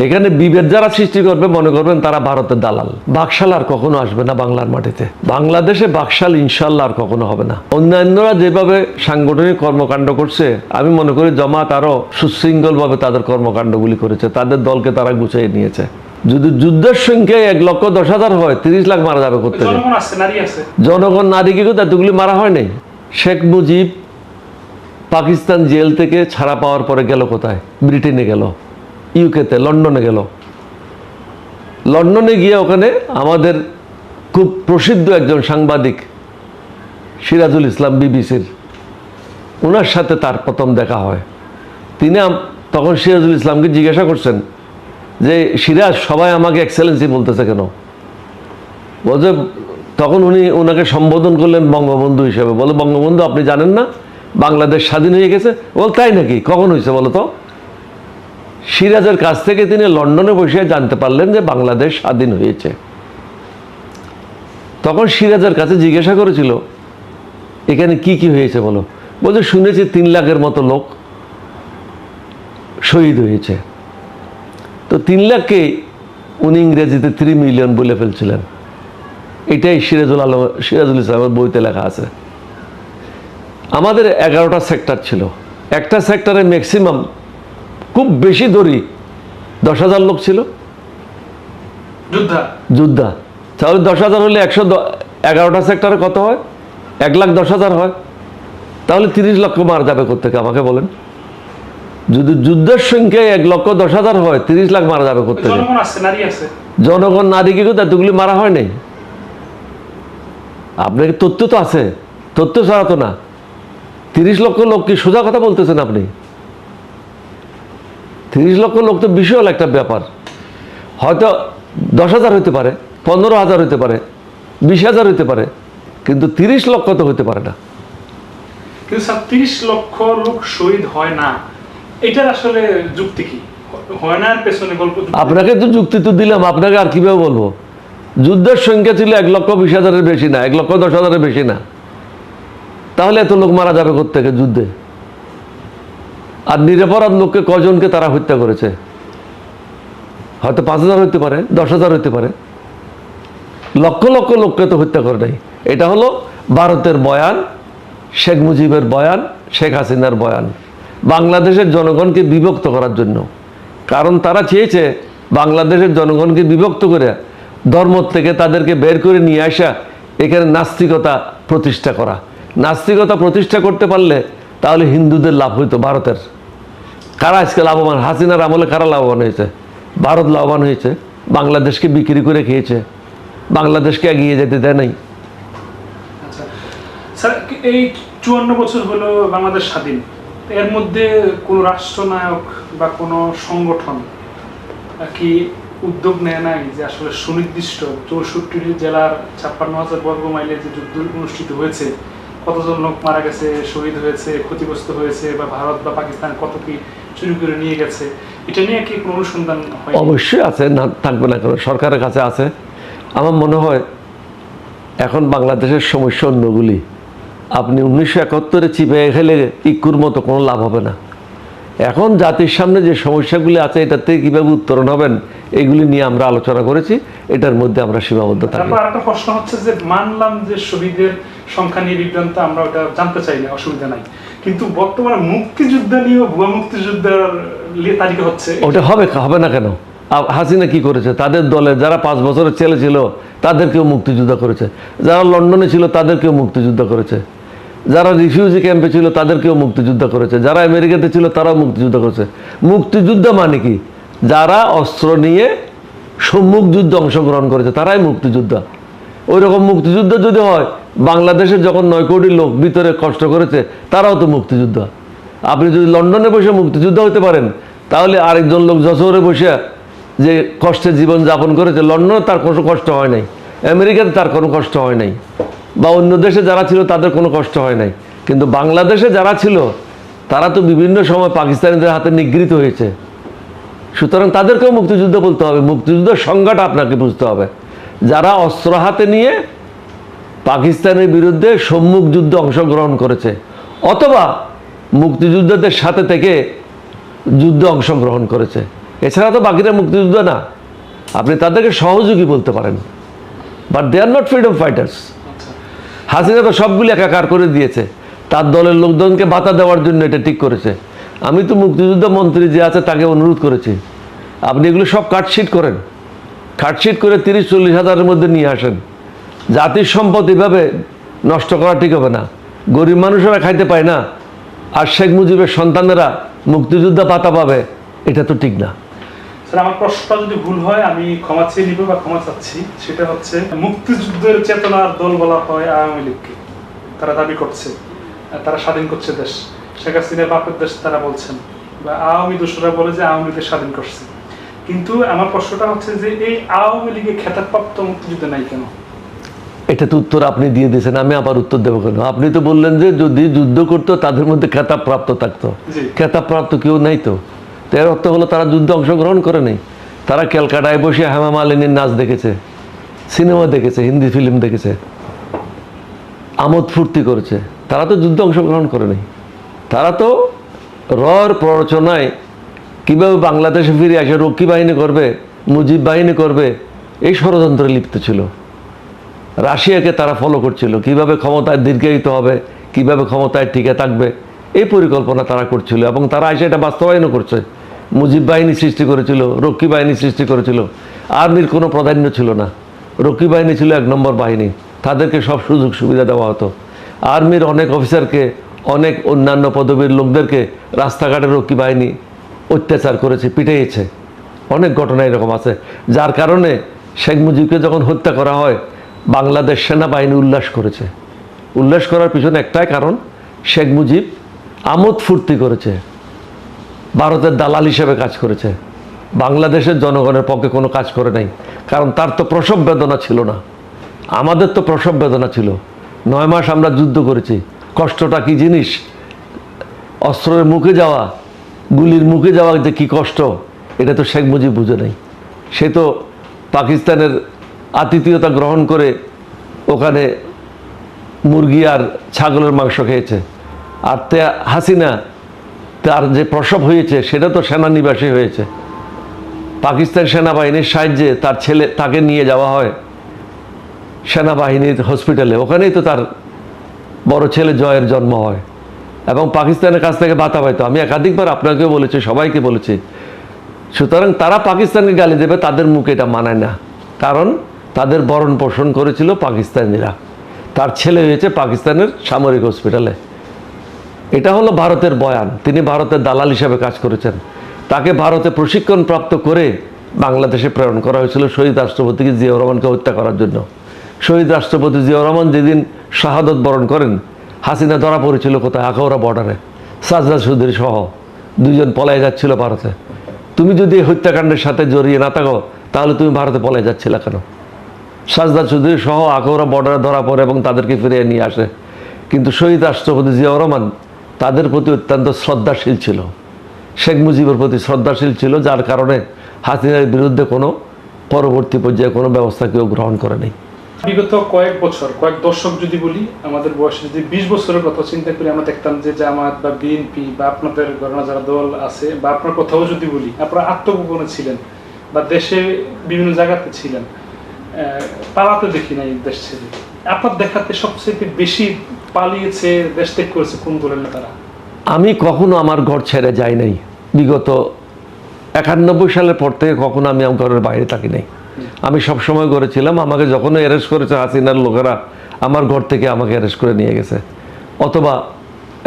এখানে বিভেদ যারা সৃষ্টি করবে মনে করবেন তারা ভারতের দালাল। বাকশাল আর কখনো আসবে না বাংলার মাটিতে। বাংলাদেশে বাকশাল ইনশাল্লাহ আর কখনো হবে না। অন্যান্যরা যেভাবে সাংগঠনিক কর্মকাণ্ড করছে, আমি মনে করি জামাত আরো সুশৃঙ্খলভাবে তাদের কর্মকাণ্ডগুলি করেছে, তাদের দলকে তারা গুছিয়ে নিয়েছে। যদি যুদ্ধের সংখ্যায় 1,10,000 হয়, 30 লাখ মারা যাবে করতে। জনগণ নারী কি করতে এতগুলি মারা হয় নাই? শেখ মুজিব পাকিস্তান জেল থেকে ছাড়া পাওয়ার পরে গেল কোথায়? ব্রিটেনে গেল, ইউকেতে, লন্ডনে গেল। লন্ডনে গিয়ে ওখানে আমাদের খুব প্রসিদ্ধ একজন সাংবাদিক সিরাজুল ইসলাম বিবিসির, ওনার সাথে তার প্রথম দেখা হয়। তিনি তখন সিরাজুল ইসলামকে জিজ্ঞাসা করছেন যে সিরাজ, সবাই আমাকে এক্সেলেন্সি বলতেছে কেন? বলছে, তখন উনি ওনাকে সম্বোধন করলেন বঙ্গবন্ধু হিসেবে। বলে, বঙ্গবন্ধু আপনি জানেন না বাংলাদেশ স্বাধীন হয়ে গেছে? বল, তাই নাকি? কখন হয়েছে বলো তো? সিরাজের কাছ থেকে তিনি লন্ডনে বসে জানতে পারলেন যে বাংলাদেশ স্বাধীন হয়েছে। তখন সিরাজের কাছে জিজ্ঞাসা করেছিল, এখানে কি কি হয়েছে বলো? বলছে, শুনেছি 3 লাখের মতো লোক শহীদ হয়েছে। তো 3 লাখকে উনি ইংরেজিতে 3 মিলিয়ন বলে ফেলছিলেন। এটাই সিরাজুল ইসলামের বইতে লেখা আছে। আমাদের 11টা সেক্টর ছিল। একটা সেক্টরে ম্যাক্সিমাম, খুব বেশি ধরি 10,000 লোক ছিল যোদ্ধা। তাহলে 10,000 হলে 11টা সেক্টরে কত হয়? 1,10,000 হয়। তাহলে 30 লক্ষ মারা যাবে কোত্থেকে আমাকে বলেন? যদি যুদ্ধের সংখ্যায় 1,10,000 হয়, 30 লাখ মারা যাবে কোত্থেকে? জনগণ নারী কি করতে এতগুলি মারা হয় নাই? আপনাকে তথ্য তো আছে, তথ্য ছাড়া তো না। 30 লক্ষ লোক কি সোজা কথা বলতেছেন আপনি? 30 লক্ষ লোক তো বিশাল একটা ব্যাপার। হয়তো 10,000 হতে পারে, 15,000 হতে পারে, 20,000 হতে পারে, কিন্তু 30 লক্ষ তো হতে পারে না। কিন্তু স্যার 30 লক্ষ লোক শহীদ হয় না, এটার আসলে যুক্তি কি? হয় না এর পেছনে গল্প? আপনাকে তো যুক্তি তো দিলাম, আপনাকে আর কিভাবে বলবো? যুদ্ধের সংখ্যা ছিল 1,20,000-এর বেশি না, 1,10,000-এর বেশি না। তাহলে এত লোক মারা যাবে কোত্থেকে যুদ্ধে? আর নিরপরাধ লোককে কজনকে তারা হত্যা করেছে? হয়তো 5,000 হইতে পারে, 10,000 হইতে পারে, লক্ষ লক্ষ লোককে তো হত্যা করে নাই। এটা হলো ভারতের বয়ান, শেখ মুজিবের বয়ান, শেখ হাসিনার বয়ান, বাংলাদেশের জনগণকে বিভক্ত করার জন্য। কারণ তারা চেয়েছে বাংলাদেশের জনগণকে বিভক্ত করে ধর্ম থেকে তাদেরকে বের করে নিয়ে আসা, এখানে নাস্তিকতা প্রতিষ্ঠা করা। নাস্তিকতা প্রতিষ্ঠা করতে পারলে তাহলে হিন্দুদের লাভ হইতো। ভারতের কারা আজকে লাভবান? হাসিনার আমলে কারা লাভবান হয়েছে? ভারত লাভবান হয়েছে। বাংলাদেশকে বিক্রি করে খেয়েছে, বাংলাদেশকে এগিয়ে যেতে দেয় নাই। আচ্ছা স্যার, এই 54 বছর হলো বাংলাদেশ স্বাধীন, এর মধ্যে কোনো রাষ্ট্রনায়ক বা কোনো সংগঠন কি উদ্যোগ নেয় নাই যে আসলে সুনির্দিষ্ট 64 জেলার 56,000 বর্গ মাইলে যে যুদ্ধ অনুষ্ঠিত হয়েছে, কতজন লোক মারা গেছে, শহীদ হয়েছে, ক্ষতিগ্রস্ত হয়েছে, বা ভারত বা পাকিস্তান কত কি চুরি করে নিয়ে গেছে, এটা নিয়ে কি কোনো অনুসন্ধান হয়? অবশ্যই আছে, না থাকবে না কেন? সরকারের কাছে আছে। আমার মনে হয় এখন বাংলাদেশের সমস্যা অন্যগুলি। আপনি 1971-এ চিপে খেলে ইকুর মতো কোনো লাভ হবে না। এখন জাতির সামনে যে সমস্যাগুলি আছে, এটার থেকে কীভাবে উত্তরণ হবেন, এগুলি নিয়ে আমরা আলোচনা করেছি। এটার মধ্যে আমরা সীমাবদ্ধ থাকি। তারপর আরেকটা প্রশ্ন হচ্ছে যে, মানলাম যে শহীদের সংখ্যা নিয়ে বিভ্রান্ত, আমরা ওটা জানতে চাই না, অসুবিধা নাই, কিন্তু বর্তমানে মুক্তিযুদ্ধ নিয়ে ভুয়া মুক্তিযুদ্ধের তালিকা হচ্ছে। ওটা হবে না কেন? হাসিনা কি করেছে? তাদের দলে যারা 5 বছরের ছেলে ছিল তাদেরকেও মুক্তিযুদ্ধ করেছে, যারা লন্ডনে ছিল তাদেরকেও মুক্তিযুদ্ধ করেছে, যারা রিফিউজি ক্যাম্পে ছিল তাদেরকেও মুক্তিযুদ্ধ করেছে, যারা আমেরিকাতে ছিল তারাও মুক্তিযুদ্ধ করেছে। মুক্তিযুদ্ধ মানে কি? যারা অস্ত্র নিয়ে সম্মুখ যুদ্ধে অংশগ্রহণ করেছে তারাই মুক্তিযোদ্ধা। ওই রকম মুক্তিযুদ্ধ যদি হয়, বাংলাদেশে যখন 9 কোটি লোক ভিতরে কষ্ট করেছে তারাও তো মুক্তিযোদ্ধা। আপনি যদি লন্ডনে বসে মুক্তিযুদ্ধ হতে পারেন, তাহলে আরেকজন লোক যশোরে বসে যে কষ্টে জীবন যাপন করেছে, লন্ডনে তার কোনো কষ্ট হয় নাই, আমেরিকাতে তার কোনো কষ্ট হয় নাই, বা অন্য দেশে যারা ছিল তাদের কোনো কষ্ট হয় নাই। কিন্তু বাংলাদেশে যারা ছিল তারা তো বিভিন্ন সময় পাকিস্তানিদের হাতে নিগৃহীত হয়েছে। সুতরাং তাদেরকেও মুক্তিযুদ্ধ বলতে হবে। মুক্তিযুদ্ধের সংজ্ঞাটা আপনাকে বুঝতে হবে। যারা অস্ত্র হাতে নিয়ে পাকিস্তানের বিরুদ্ধে সম্মুখ যুদ্ধে অংশগ্রহণ করেছে, অথবা মুক্তিযোদ্ধাদের সাথে থেকে যুদ্ধে অংশগ্রহণ করেছে, এছাড়া তো বাকিরা মুক্তিযোদ্ধা না, আপনি তাদেরকে সহযোগী বলতে পারেন, but they are not freedom fighters. আচ্ছা হাসিনা তো সবগুলি একাকার করে দিয়েছে, তার দলের লোকজনকে ভাতা দেওয়ার জন্য এটা ঠিক করেছে। আমি তো মুক্তিযোদ্ধা মন্ত্রী যে আছে তাকে অনুরোধ করেছি, আপনি এগুলো সব কাটশিট করেন, কাটশিট করে 30-40 হাজারের মধ্যে নিয়ে আসেন। জাতির সম্পদ এভাবে নষ্ট করা ঠিক হবে না। গরিব মানুষেরা খাইতে পায় না, আর শেখ মুজিবের সন্তানেরা মুক্তিযোদ্ধা ভাতা পাবে, এটা তো ঠিক না। স্যার আমার প্রশ্নটা যদি ভুল হয় আমি ক্ষমা চেয়ে নিব বা ক্ষমা চাচ্ছি। সেটা হচ্ছে মুক্তিযুদ্ধের চেতনার দল বলা হয় আওয়ামী লীগকে, তারা দাবি করছে তারা স্বাধীন করছে দেশ, শেখ হাসিনার বাপের দেশ তারা বলছেন, বা আওয়ামী দোষরা বলে যে আওয়ামী লীগের স্বাধীন করছে। কিন্তু আমার প্রশ্নটা হচ্ছে যে এই আওয়ামী লীগের খেতাবপ্রাপ্ত মুক্তিযুদ্ধ নাই কেন? এটা তো উত্তর আপনি দিয়ে দিয়েছেন, আমি আবার উত্তর দেবো কেন? আপনি তো বললেন যে যদি যুদ্ধ করতো তাদের মধ্যে খেতাব প্রাপ্ত থাকতো, জি। খেতাব প্রাপ্ত কেউ নাই তো। তো এর অর্থ হলো তারা যুদ্ধে অংশগ্রহণ করে নেই, তারা ক্যালকাটায় বসে হেমা মালিনীর নাচ দেখেছে, সিনেমা দেখেছে, হিন্দি ফিল্ম দেখেছে, আমোদ ফুর্তি করেছে, তারা তো যুদ্ধে অংশগ্রহণ করে নেই। তারা তো রর প্ররোচনায় কীভাবে বাংলাদেশে ফিরে আসে রক্ষী বাহিনী করবে, মুজিব বাহিনী করবে, এই ষড়যন্ত্রে লিপ্ত ছিল। রাশিয়াকে তারা ফলো করছিল, কিভাবে ক্ষমতায় দীর্ঘায়িত হবে, কিভাবে ক্ষমতায় টিকে থাকবে, এই পরিকল্পনা তারা করছিল, এবং তারা এসে এটা বাস্তবায়নও করছে। মুজিব বাহিনী সৃষ্টি করেছিল, রক্ষী বাহিনী সৃষ্টি করেছিল, আর্মির কোনো প্রাধান্য ছিল না, রক্ষী বাহিনী ছিল 1 নম্বর বাহিনী, তাদেরকে সব সুযোগ সুবিধা দেওয়া হতো। আর্মির অনেক অফিসারকে, অনেক অন্যান্য পদবীর লোকদেরকে রাস্তাঘাটে রক্ষী বাহিনী অত্যাচার করেছে, পিটাইয়েছে, অনেক ঘটনা এরকম আছে। যার কারণে শেখ মুজিবকে যখন হত্যা করা হয়, বাংলাদেশ সেনাবাহিনী উল্লাস করেছে। উল্লাস করার পিছনে একটাই কারণ, শেখ মুজিব আমোদ ফুর্তি করেছে, ভারতের দালাল হিসেবে কাজ করেছে, বাংলাদেশের জনগণের পক্ষে কোনো কাজ করে নাই। কারণ তার তো প্রসব বেদনা ছিল না, আমাদের তো প্রসব বেদনা ছিল। 9 মাস আমরা যুদ্ধ করেছি, কষ্টটা কি জিনিস, অস্ত্রের মুখে যাওয়া, গুলির মুখে যাওয়া যে কী কষ্ট, এটা তো শেখ মুজিব বুঝে নাই। সে তো পাকিস্তানের আতিথেয়তা গ্রহণ করে ওখানে মুরগি আর ছাগলের মাংস খেয়েছে। আর হাসিনা, তার যে প্রসব হয়েছে সেটা তো সেনানিবাসে হয়েছে। পাকিস্তান সেনাবাহিনীর সাহায্যে তার ছেলে, তাকে নিয়ে যাওয়া হয় সেনাবাহিনীর হসপিটালে, ওখানেই তো তার বড় ছেলে জয়ের জন্ম হয়, এবং পাকিস্তানের কাছ থেকে ভাতা পাইতো। আমি একাধিকবার আপনাকেও বলেছি, সবাইকে বলেছি। সুতরাং তারা পাকিস্তানকে গালি দেবে, তাদের মুখে এটা মানায় না, কারণ তাদের ভরণ পোষণ করেছিল পাকিস্তানিরা, তার ছেলে হয়েছে পাকিস্তানের সামরিক হসপিটালে। এটা হলো ভারতের বয়ান, তিনি ভারতের দালাল হিসাবে কাজ করেছেন। তাকে ভারতে প্রশিক্ষণ প্রাপ্ত করে বাংলাদেশে প্রেরণ করা হয়েছিল শহীদ রাষ্ট্রপতি জিয়াউর রহমানকে হত্যা করার জন্য। শহীদ রাষ্ট্রপতি জিয়াউর রহমান যেদিন শাহাদত বরণ করেন, হাসিনা ধরা পড়েছিল কোথায়, আখাউড়া বর্ডারে, সাজদা চৌধুরী সহ 2 জন পলায় যাচ্ছিল ভারতে। তুমি যদি এই হত্যাকাণ্ডের সাথে জড়িয়ে না থাকো, তাহলে তুমি ভারতে পলায় যাচ্ছিলে কেন? সাজদা চৌধুরী সহ আখাউড়া বর্ডারে ধরা পড়ে এবং তাদেরকে ফিরিয়ে নিয়ে আসে। কিন্তু শহীদ রাষ্ট্রপতি জিয়াউর রহমান তাদের প্রতি অত্যন্ত শ্রদ্ধাশীল ছিল, শেখ মুজিবের প্রতি শ্রদ্ধাশীল ছিল, যার কারণে হাসিনার বিরুদ্ধে কোনো পরবর্তী পর্যায়ে কোনো ব্যবস্থা কেউ গ্রহণ করে নাই। বিগত কয়েক বছর, কয়েক দশক যদি বলি, আমাদের বয়সে যদি 20 বছরের কথা চিন্তা করি, আমরা দেখতাম যে জামাত বা বিএনপি বা আপনাদের ঘটনা যারা দল আছে, বা আপনার কথাও যদি বলি, আপনারা আত্মগোপনে ছিলেন বা দেশে বিভিন্ন জায়গাতে ছিলেন, পালাতে দেখি নাই দেশ ছেড়ে। আপনার দেখাতে সবচেয়ে বেশি পালিয়েছে, দেশ ত্যাগ করেছে কোন দলের নেতারা? আমি কখনো আমার ঘর ছেড়ে যাই নাই। বিগত 91 সালের পর থেকে কখনো আমি আমার ঘরের বাইরে থাকি নাই। আমি সবসময় ঘরে ছিলাম। আমাকে যখন অ্যারেস্ট করেছে হাসিনার লোকেরা, আমার ঘর থেকে আমাকে অ্যারেস্ট করে নিয়ে গেছে, অথবা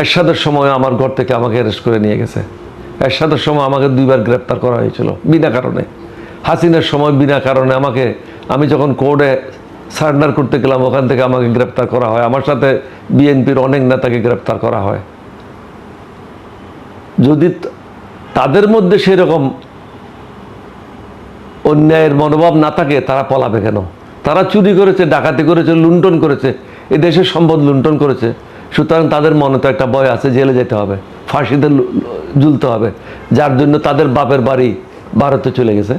এরশাদের সময় আমার ঘর থেকে আমাকে অ্যারেস্ট করে নিয়ে গেছে। এরশাদের সময় আমাকে 2 বার গ্রেপ্তার করা হয়েছিল বিনা কারণে। হাসিনার সময় বিনা কারণে আমাকে, আমি যখন কোর্টে সারেন্ডার করতে গেলাম, ওখান থেকে আমাকে গ্রেপ্তার করা হয়। আমার সাথে বিএনপির অনেক নেতাকে গ্রেপ্তার করা হয়। যদি তাদের মধ্যে সেরকম অন্যায়ের মনোভাব না থাকে, তারা পলাবে কেন? তারা চুরি করেছে, ডাকাতি করেছে, লুণ্ঠন করেছে, এই দেশের সম্পদ লুণ্ঠন করেছে। সুতরাং তাদের মনে তো একটা ভয় আছে, জেলে যেতে হবে, ফাঁসিতে ঝুলতে হবে, যার জন্য তাদের বাপের বাড়ি ভারতে চলে গেছে।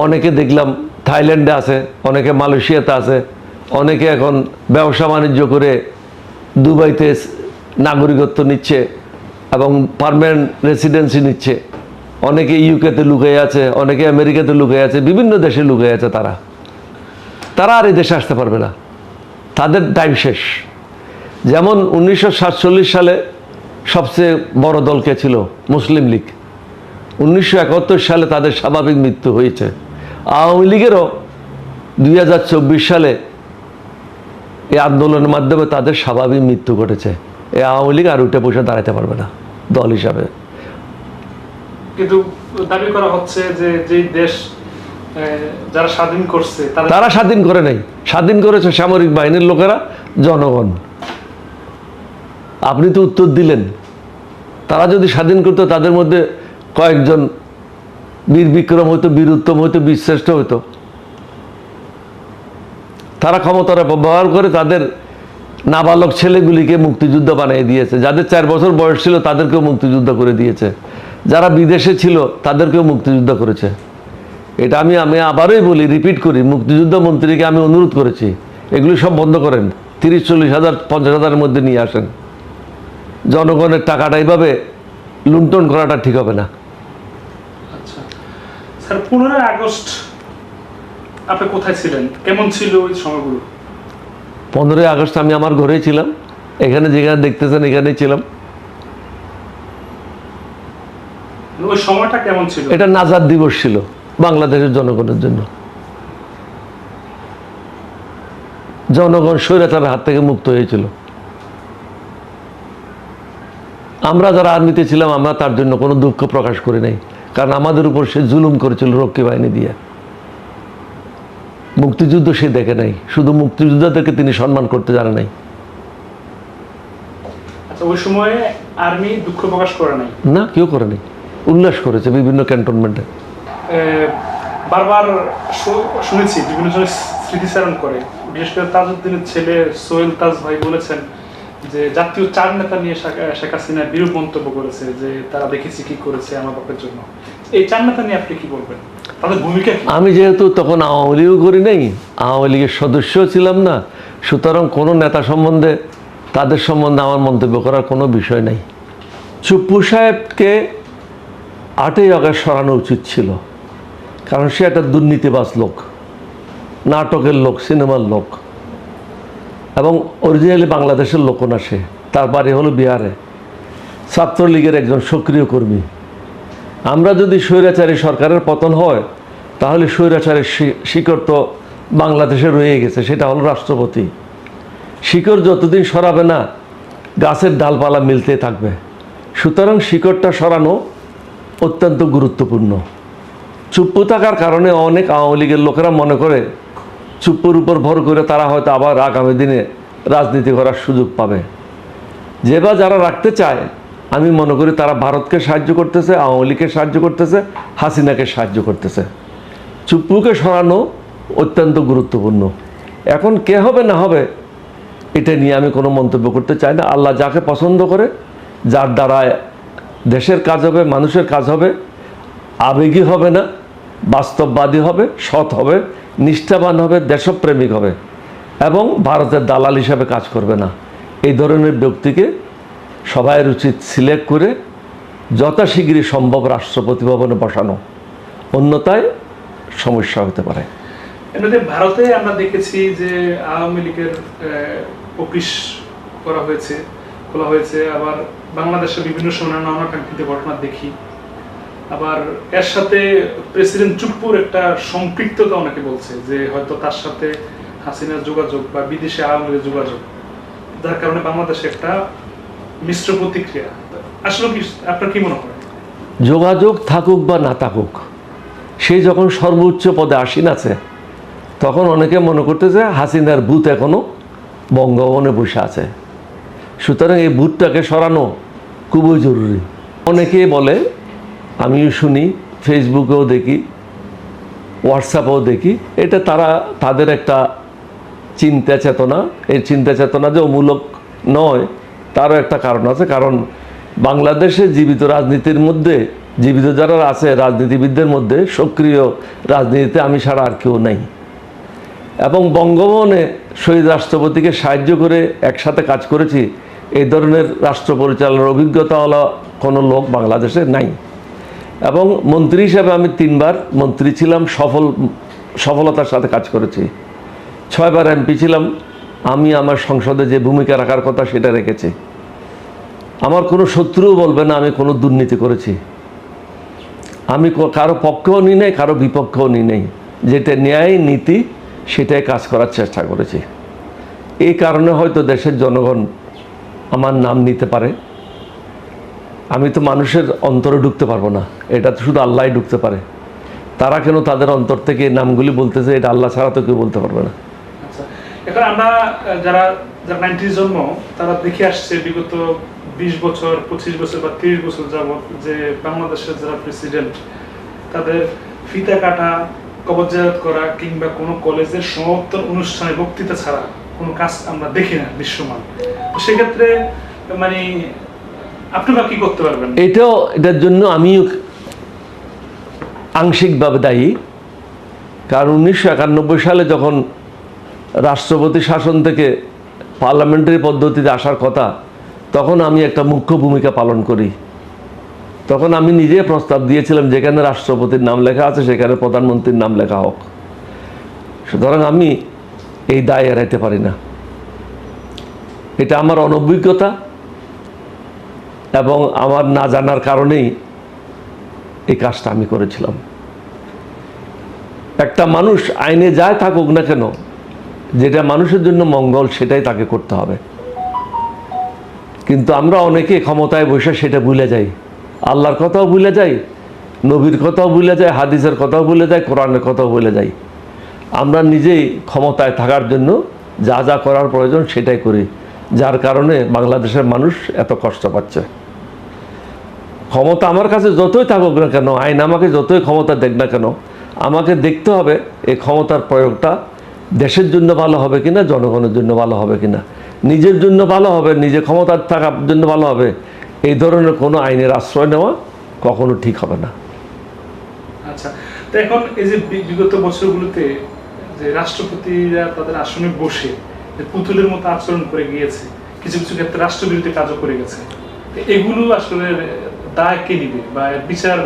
অনেকে দেখলাম থাইল্যান্ডে আছে, অনেকে মালয়েশিয়াতে আছে, অনেকে এখন ব্যবসা বাণিজ্য করে দুবাইতে নাগরিকত্ব নিচ্ছে এবং পার্মানেন্ট রেসিডেন্সি নিচ্ছে। অনেকে ইউকেতে লুকিয়ে আছে, অনেকে আমেরিকাতে লুকিয়ে আছে, বিভিন্ন দেশে লুকিয়ে আছে। তারা আর এই দেশে আসতে পারবে না, তাদের টাইম শেষ। যেমন 1947 সালে সবচেয়ে বড় দল কে ছিল? মুসলিম লীগ। 1971 সালে তাদের স্বাভাবিক মৃত্যু হয়েছে। আওয়ামী লীগেরও 2024 সালে এই আন্দোলনের মাধ্যমে তাদের স্বাভাবিক মৃত্যু ঘটেছে। এই আওয়ামী লীগ আর উঠে বসে দাঁড়াতে পারবে না দল হিসাবে। কিন্তু দাবি করা হচ্ছে যে যেই দেশ যারা স্বাধীন করছে তারা স্বাধীন করে নাই, স্বাধীন করেছে সামরিক বাহিনীর লোকেরা, জনগণ। আপনি তো উত্তর দিলেন। তারা যদি স্বাধীন করতো, তাদের মধ্যে কয়েকজন বীর বিক্রম হইতো, বীর উত্তম হইতো, বীরশ্রেষ্ঠ হইতো। তারা ক্ষমতার ব্যবহার করে তাদের নাবালক ছেলেগুলিকে মুক্তিযুদ্ধ বানিয়ে দিয়েছে। যাদের 4 বছর বয়স ছিল তাদেরকেও মুক্তিযুদ্ধ করে দিয়েছে। যারা বিদেশে ছিল তাদেরকেও মুক্তিযুদ্ধ করেছে। এটা আমি আবারই বলি, রিপিট করি, মুক্তিযুদ্ধ মন্ত্রীকে আমি অনুরোধ করেছি, এগুলি সব বন্ধ করেন। 30-40 হাজার 50 হাজারের মধ্যে নিয়ে আসেন। জনগণের টাকাটা এইভাবে লুণ্ঠন করাটা ঠিক হবে না। আচ্ছা স্যার, 15 আগস্ট আপনি কোথায় ছিলেন? কেমন ছিল ওই সময়গুলো? 15 আগস্ট আমি আমার ঘরেই ছিলাম, এখানে যেখানে দেখতেছেন এখানেই ছিলাম। ওই সময়টা কেমন ছিল? এটা নাজাত দিবস ছিল বাংলাদেশের জনগণের জন্য। জনগণ স্বৈরাচারের হাত থেকে মুক্ত হয়েছিল। আমরা যারা আর্মিতে ছিলাম, আমরা তার জন্য কোনো দুঃখ প্রকাশ করি নাই, কারণ আমাদের উপর সে জুলুম করেছিল রক্ষী বাহিনী দিয়ে। মুক্তিযুদ্ধ সে দেখে নাই, শুধু মুক্তিযোদ্ধাদেরকে তিনি সম্মান করতে জানে নাই। আচ্ছা, ওই সময়ে আর্মি দুঃখ প্রকাশ করে নাই? না, কেউ করে নাই, উল্লাস করেছে বিভিন্ন ক্যান্টনমেন্টে। বারবার শুনেছি বিভিন্ন জনের স্মৃতিচারণ করে, বিশেষ করে তাজউদ্দিনের ছেলে সোহেল তাজ ভাই বলেছেন যে জাতীয় 4 নেতা নিয়ে শেখ হাসিনা বিরূপ মন্তব্য করেছে, যে তারা দেখেছি কি করেছে আমার বাপের জন্য। এই 4 নেতা নিয়ে আপনি কি বলবেন, তাদের ভূমিকা কি? আমি যেহেতু তখন আওয়ামী লীগও করি নাই, আওয়ামী লীগের সদস্যও ছিলাম না, সুতরাং কোনো নেতা সম্বন্ধে, তাদের সম্বন্ধে আমার মন্তব্য করার কোনো বিষয় নাই। চুপ্পু সাহেবকে 8ই আগস্ট সরানো উচিত ছিল, কারণ সে একটা দুর্নীতিবাজ লোক, নাটকের লোক, সিনেমার লোক, এবং অরিজিনালি বাংলাদেশের লোকও না সে। তার বাড়ি হলো বিহারে, ছাত্রলীগের একজন সক্রিয় কর্মী। আমরা যদি স্বৈরাচারী সরকারের পতন হয়, তাহলে স্বৈরাচারের শিকড় তো বাংলাদেশে রয়ে গেছে, সেটা হলো রাষ্ট্রপতি। শিকড় যতদিন সরাবে না, গাছের ডালপালা মিলতে থাকবে। সুতরাং শিকড়টা সরানো অত্যন্ত গুরুত্বপূর্ণ। চুপ্পু থাকার কারণে অনেক আওয়ামী লীগের লোকেরা মনে করে চুপ্পুর উপর ভর করে তারা হয়তো আবার আগামী দিনে রাজনীতি করার সুযোগ পাবে। যে বা যারা রাখতে চায়, আমি মনে করি তারা ভারতকে সাহায্য করতেছে, আওয়ামী লীগকে সাহায্য করতেছে, হাসিনাকে সাহায্য করতেছে। চুপ্পুকে সরানো অত্যন্ত গুরুত্বপূর্ণ। এখন কে হবে না হবে এটা নিয়ে আমি কোনো মন্তব্য করতে চাই না। আল্লাহ যাকে পছন্দ করে, যার দ্বারা দেশের কাজ হবে, মানুষের কাজ হবে, আবেগী হবে না, বাস্তববাদী হবে, সৎ হবে, নিষ্ঠাবান হবে, দেশপ্রেমিক হবে, এবং ভারতের দালাল হিসাবে কাজ করবে না, এই ধরনের ব্যক্তিকে সবাইয়ের উচিত সিলেক্ট করে যথাশীঘ্রই সম্ভব রাষ্ট্রপতি ভবনে বসানো, অন্যথায় সমস্যা হতে পারে। এমনিতে ভারতে আমরা দেখেছি যে আওয়ামী লীগের অফিস করা হয়েছে, খোলা হয়েছে, আবার বাংলাদেশে বিভিন্ন সময় অনাকাঙ্ক্ষিত ঘটনা দেখি। আবার এর সাথে প্রেসিডেন্ট চুপ্পুর একটা সম্পৃক্ততা অনেকে বলছে, যে হয়তো তার সাথে হাসিনার যোগাযোগ বা বিদেশে আওয়ামী লীগের যোগাযোগ, যার কারণে বাংলাদেশে একটা মিশ্র প্রতিক্রিয়া। আসলে কি আপনার কি মনে হয়? যোগাযোগ থাকুক বা না থাকুক, সে যখন সর্বোচ্চ পদে আসীন আছে, তখন অনেকে মনে করতেছে হাসিনার ভূত এখনো বঙ্গভবনে বসে আছে। সুতরাং এই ভূতটাকে সরানো খুবই জরুরি। অনেকেই বলে, আমিও শুনি, ফেসবুকেও দেখি, হোয়াটসঅ্যাপেও দেখি, এটা তাদের একটা চিন্তা চেতনা। এই চিন্তা চেতনা যে অমূলক নয়, তারও একটা কারণ আছে। কারণ বাংলাদেশে জীবিত রাজনীতির মধ্যে, জীবিত যারা আছে রাজনীতিবিদদের মধ্যে, সক্রিয় রাজনীতিতে আমি ছাড়া আর কেউ নাই। এবং বঙ্গভবনে শহীদ রাষ্ট্রপতিকে সাহায্য করে একসাথে কাজ করেছি, এই ধরনের রাষ্ট্র পরিচালনার অভিজ্ঞতাওয়ালা কোনো লোক বাংলাদেশে নাই। এবং মন্ত্রী হিসাবে আমি 3বার মন্ত্রী ছিলাম, সফলতার সাথে কাজ করেছি। 6বার এমপি ছিলাম। আমি আমার সংসদে যে ভূমিকা রাখার কথা সেটা রেখেছি। আমার কোনো শত্রুও বলবে না আমি কোনো দুর্নীতি করেছি। আমি কারো পক্ষেও নিই নাই, কারো বিপক্ষেও নিই নাই। যেটা ন্যায় নীতি সেটাই কাজ করার চেষ্টা করেছি। এই কারণে হয়তো দেশের জনগণ আমার নাম নিতে পারে। আমি তো মানুষের অন্তরে ঢুকতে পারবো না, এটা তো শুধু আল্লাহই ঢুকতে পারে। তারা কেন তাদের অন্তর থেকে এই নামগুলি বলতেছে, এটা আল্লাহ ছাড়া তো কেউ বলতে পারবে না। আচ্ছা, এখন আমরা যারা 90 জন্ম, তারা দেখে আসছে বিগত 20 বছর, 25 বছর বা 30 বছর যাবত যে বাংলাদেশের যারা প্রেসিডেন্ট, তাদের ফিতা কাটা, কবর জিয়ারত করা কিংবা কোনো কলেজের সমাবর্তন অনুষ্ঠানে বক্তৃতা ছাড়া কোনো কাজ আমরা দেখি না দৃশ্যমান। তো সেক্ষেত্রে মানে আপনারা কি করতে পারবেন? এটার জন্য আমিও আংশিকভাবে দায়ী। কারণ 1991 সালে যখন রাষ্ট্রপতি শাসন থেকে পার্লামেন্টারি পদ্ধতিতে আসার কথা, তখন আমি একটা মুখ্য ভূমিকা পালন করি। তখন আমি নিজে প্রস্তাব দিয়েছিলাম যেখানে রাষ্ট্রপতির নাম লেখা আছে সেখানে প্রধানমন্ত্রীর নাম লেখা হোক। সুতরাং আমি এই দায় এড়াইতে পারি না। এটা আমার অনভিজ্ঞতা এবং আমার না জানার কারণেই এই কাজটা আমি করেছিলাম। একটা মানুষ আইনে যায় থাকুক না কেন, যেটা মানুষের জন্য মঙ্গল সেটাই তাকে করতে হবে। কিন্তু আমরা অনেকে ক্ষমতায় বসে সেটা ভুলে যাই। আল্লাহর কথাও ভুলে যাই, নবীর কথাও ভুলে যাই, হাদিসের কথাও ভুলে যাই, কোরআনের কথাও ভুলে যাই। আমরা নিজেই ক্ষমতায় থাকার জন্য যা যা করার প্রয়োজন সেটাই করি, যার কারণে বাংলাদেশের মানুষ এত কষ্ট পাচ্ছে। ক্ষমতা আমার কাছে যতই থাকুক না কেন, আইন আমাকে যতই ক্ষমতা দেখ না কেন, আমাকে দেখতে হবে এই ক্ষমতার প্রয়োগটা দেশের জন্য ভালো হবে কিনা, জনগণের জন্য ভালো হবে কিনা। নিজের জন্য ভালো হবে, নিজে ক্ষমতার থাকার জন্য ভালো হবে, এই ধরনের কোনো আইনের আশ্রয় নেওয়া কখনো ঠিক হবে না। আচ্ছা, তো এখন এই যে বিগত বছরগুলোতে যে রাষ্ট্রপতিরা তাদের আসনে বসে যে পুতুলের মতো আচরণ করে গিয়েছে, কিছু কিছু ক্ষেত্রে রাষ্ট্রবিরোধী কাজও করে গেছে, এগুলো আসলে দায় কে নিবে বা বিচার?